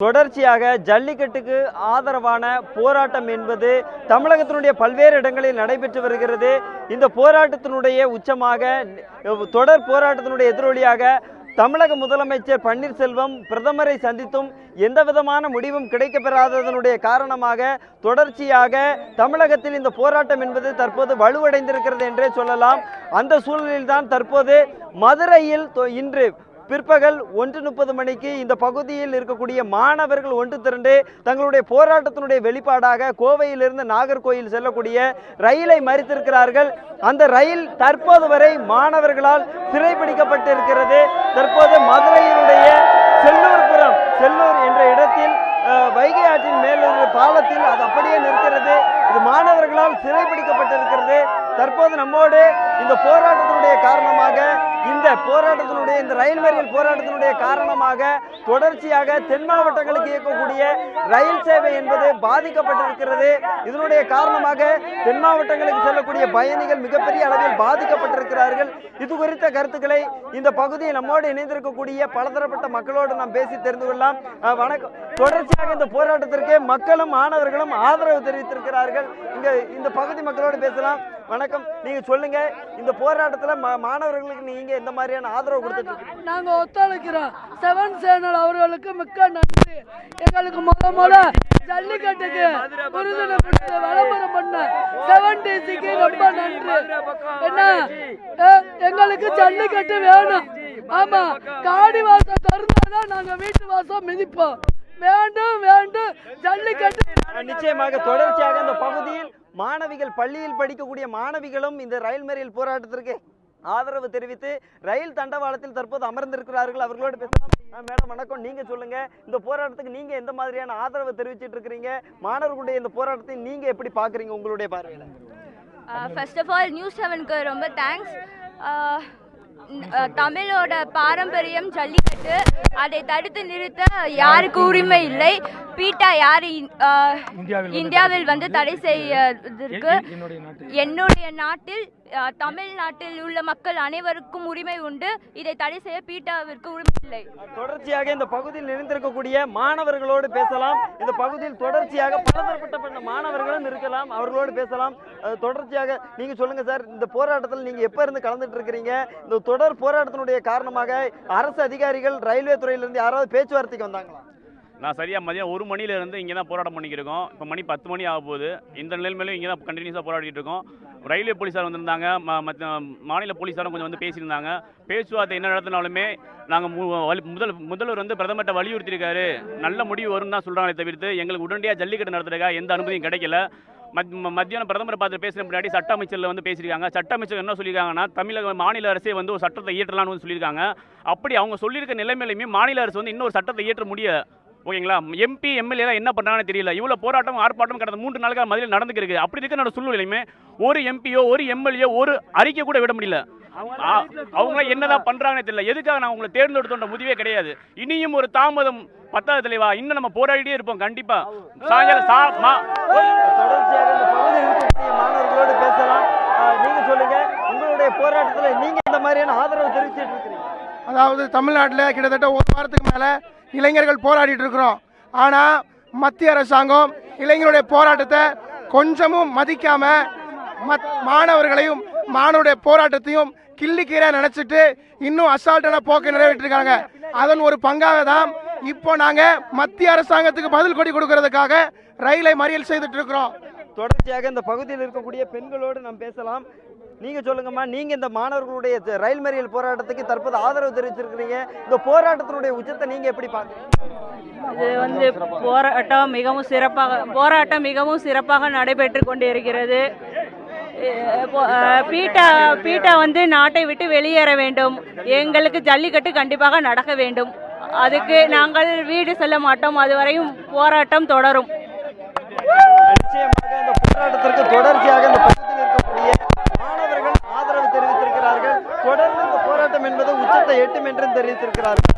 தொடர்ச்சியாக ஜல்லிக்கட்டுக்கு ஆதரவான போராட்டம் என்பது தமிழகத்தினுடைய பல்வேறு இடங்களில் நடைபெற்று வருகிறது. இந்த போராட்டத்தினுடைய உச்சமாக தொடர் போராட்டத்தினுடைய எதிரொலியாக தமிழக முதலமைச்சர் பன்னீர்செல்வம் பிரதமரை சந்தித்தும் எந்தவிதமான முடிவும் கிடைக்கப்பெறாததனுடைய காரணமாக தொடர்ச்சியாக தமிழகத்தில் இந்த போராட்டம் என்பது தற்போது வலுவடைந்திருக்கிறது என்றே சொல்லலாம். அந்த சூழலில்தான் தற்போது மதுரையில் இன்று பிற்பகல் 1:30 மணிக்கு இந்த பகுதியில் இருக்கக்கூடிய மாணவர்கள் ஒன்று திரண்டு தங்களுடைய போராட்டத்தினுடைய வெளிப்பாடாக கோவையிலிருந்து நாகர்கோயில் செல்லக்கூடிய ரயிலை மறித்திருக்கிறார்கள். அந்த ரயில் தற்போது வரை மாணவர்களால் சிறைபிடிக்கப்பட்டிருக்கிறது. தற்போது மதுரையினுடைய செல்லூர் என்ற இடத்தில் வைகை ஆற்றின் மேல் பாலத்தில் அது அப்படியே நிற்கிறது. இது மாணவர்களால் சிறைபிடிக்கப்பட்டிருக்கிறது. தற்போது நம்மோடு இந்த போராட்டத்தினுடைய காரணமாக இந்த ரயில் மறியல் போராட்டத்தினுடைய காரணமாக தொடர்ச்சியாக தென் மாவட்டங்களுக்கு இயக்கக்கூடிய ரயில் சேவை என்பது பாதிக்கப்பட்டிருக்கிறது. இதனுடைய காரணமாக தென் மாவட்டங்களுக்கு செல்லக்கூடிய பயணிகள் மிகப்பெரிய அளவில் பாதிக்கப்பட்டிருக்கிறார்கள். இது குறித்த கருத்துக்களை இந்த பகுதியில் நம்மோடு இணைந்திருக்கக்கூடிய பலதரப்பட்ட மக்களோடு நாம் பேசி தெரிந்து கொள்ளலாம். வணக்கம். தொடர்ச்சியாக இந்த போராட்டத்திற்கு மக்களும் மாணவர்களும் ஆதரவு தெரிவித்திருக்கிறார்கள். இந்த பகுதி மக்களோடு பேசலாம். வணக்கம். நீங்க சொல்லுங்க, இந்த போராட்டத்துல மாணவர்களுக்கு நீங்க எந்த மாதிரியான ஆதரவு கொடுத்துட்டு? நாங்க ஒத்துழைக்கிறோம். 7 சேனல் அவர்களுக்கு மிக்க நன்றி. எங்களுக்கு முத ஜல்லிக்கட்டுக்கு விளம்பரம் பண்ண 7DCக்கு ரொம்ப நன்றி. என்ன எங்களுக்கு ஜல்லிக்கட்டு வேணும். ஆமா, காடி வாசம் திறந்தாதான் நாங்க வீட்டு வாசம் மிதிப்போம். வேண்டும் ஜல்லிக்கட்டு. நிச்சயமாக தொடர்ச்சியாக இந்த பகுதியில் மாணவிகள், பள்ளியில் படிக்கக்கூடிய மாணவிகளும் இந்த ரயில் மறியல் போராட்டத்திற்கு ஆதரவு தெரிவித்து ரயில் தண்டவாளத்தில் தற்போது அமர்ந்திருக்கிறார்கள். அவர்களோடு பேசலாம். மேடம் வணக்கம். நீங்க சொல்லுங்க, இந்த போராட்டத்துக்கு நீங்க எந்த மாதிரியான ஆதரவு தெரிவிச்சிட்டு இருக்கிறீங்க? மாணவர்களுடைய இந்த போராட்டத்தை நீங்க எப்படி பாக்குறீங்க உங்களுடைய பார்வையில? ஃபர்ஸ்ட் ஆஃப் ஆல் நியூஸ் 7க்கு ரொம்ப தேங்க்ஸ். தமிழோட பாரம்பரியம் ஜல்லிக்கட்டு, அதை தடுத்து நிறுத்த யாருக்கு உரிமை இல்லை. பீட்டா யாரு இந்தியாவில் வந்து தடை செய்வதற்கு என்னுடைய நாட்டில் தமிழ்நாட்டில் உள்ள மக்கள் அனைவருக்கும் உரிமை உண்டு. இதை தடை செய்ய பீட்டாவிற்கு உரிமை இல்லை. தொடர்ச்சியாக இந்த பகுதியில் நிறைந்திருக்கக்கூடிய மாணவர்களோடு பேசலாம். இந்த பகுதியில் தொடர்ச்சியாக பலதரப்பட்ட மாணவர்களும் இருக்கலாம். அவர்களோடு பேசலாம். தொடர்ச்சியாக நீங்க சொல்லுங்க சார், இந்த போராட்டத்தில் நீங்க எப்ப இருந்து கலந்துட்டு இருக்கிறீங்க? இந்த தொடர் போராட்டத்தினுடைய காரணமாக அரசு அதிகாரிகள், ரயில்வே துறையிலிருந்து யாராவது பேச்சுவார்த்தைக்கு வந்தாங்களா? நான் சரியாக மதியம் 1 மணிலேருந்து இங்கே தான் போராட்டம் பண்ணிக்கிருக்கோம். இப்போ மணி 10 மணி ஆக போகுது. இந்த நிலைமையிலும் இங்கே தான் கண்டினியூஸாக போராடிட்டு இருக்கோம். ரயில்வே போலீஸார் வந்திருந்தாங்க, மாநில போலீஸாரும் கொஞ்சம் வந்து பேசியிருந்தாங்க. பேச்சுவார்த்தை என்ன நடத்தினாலுமே நாங்கள் முதல்வர் வந்து பிரதமர்கிட்ட வலியுறுத்தியிருக்காரு. நல்ல முடிவு வரும்னு தான் சொல்கிறாங்களே தவிர்த்து எங்களுக்கு உடனடியாக ஜல்லிக்கட்டு நடத்துறதுக்காக எந்த அனுமதியும் கிடைக்கல. மத்தியானம் பிரதமரை பார்த்து பேசுகிற முன்னாடி சட்ட அமைச்சரில் வந்து பேசியிருக்காங்க. சட்ட அமைச்சர் என்ன சொல்லியிருக்காங்கன்னா, தமிழக மாநில அரசே வந்து ஒரு சட்டத்தை இயற்றலாம்னு வந்து சொல்லியிருக்காங்க. அப்படி அவங்க சொல்லியிருக்க நிலைமையிலுமே மாநில அரசு வந்து இன்னொரு சட்டத்தை இயற்ற முடியல. ஓகேங்களா? எம்பி எம்எல்ஏ என்ன பண்ணுறாங்கன்னு தெரியல. இவ்வளோ போராட்டம் ஆர்ப்பாட்டம் கடந்த 3 நாளுக்காக மதுரையில் நடந்துருக்கு. அப்படி இருக்கிற சூழ்நிலையுமே ஒரு எம்பியோ ஒரு எம்எல்ஏ ஒரு அறிக்கை கூட விட முடியல. அவங்க என்னதான் பண்றாங்கன்னு தெரியல. எதுக்காக நான் உங்களை தேர்ந்தெடுத்தோன்ற முடிவே கிடையாது. இனியும் ஒரு தாமதம் பத்தாவது தலைவா, இன்னும் நம்ம போராடிட்டே இருப்போம். கண்டிப்பா மாணவர்களோடு பேசலாம். நீங்க சொல்லுங்க, உங்களுடைய போராட்டத்தில் நீங்க இந்த மாதிரியான ஆதரவு தெரிவிச்சிட்டு இருக்கிறீங்க? அதாவது தமிழ்நாட்டில் கிட்டத்தட்ட 1 வாரத்துக்கு மேலே இளைஞர்கள் போராடிட்டு இருக்கிறோம். ஆனால் மத்திய அரசாங்கம் இளைஞருடைய போராட்டத்தை கொஞ்சமும் மதிக்காம மாணவர்களையும் மாணவருடைய போராட்டத்தையும் கிள்ளிக்கீரை நினைச்சிட்டு இன்னும் அசால்ட்டான போக்கை நிறைவேற்றிருக்காங்க. அதன் ஒரு பங்காக தான் இப்போ நாங்கள் மத்திய அரசாங்கத்துக்கு பதில் கொடி கொடுக்கறதுக்காக ரயிலை மறியல் செய்துட்டு இருக்கிறோம். தொடர்ச்சியாக இந்த பகுதியில் இருக்கக்கூடிய பெண்களோடு நாம் பேசலாம். நீங்க சொல்லுங்கம்மா, நீங்க இந்த மாணவர்களுடைய ரயில் மறியல் போராட்டத்துக்கு தற்போது ஆதரவு தெரிவிச்சிருக்கிறீங்க. இந்த போராட்டத்தினுடைய உச்சத்தை நீங்க எப்படி பாக்குறீங்க? இது வந்து போராட்டம் மிகவும் சிறப்பாக நடைபெற்று கொண்டிருக்கிறது. பீட்டா வந்து நாட்டை விட்டு வெளியேற வேண்டும். எங்களுக்கு ஜல்லிக்கட்டு கண்டிப்பாக நடக்க வேண்டும். அதுக்கு நாங்கள் வீடு செல்ல மாட்டோம். அதுவரையும் போராட்டம் தொடரும். நிச்சயமாக இந்த போராட்டத்திற்கு தொடர்ச்சியாக இந்த பகுதியில் இருக்கக்கூடிய மாணவர்கள் ஆதரவு தெரிவித்திருக்கிறார்கள். தொடர்ந்து இந்த போராட்டம் என்பது உச்சத்தை எட்டும் என்றும் தெரிவித்திருக்கிறார்கள்.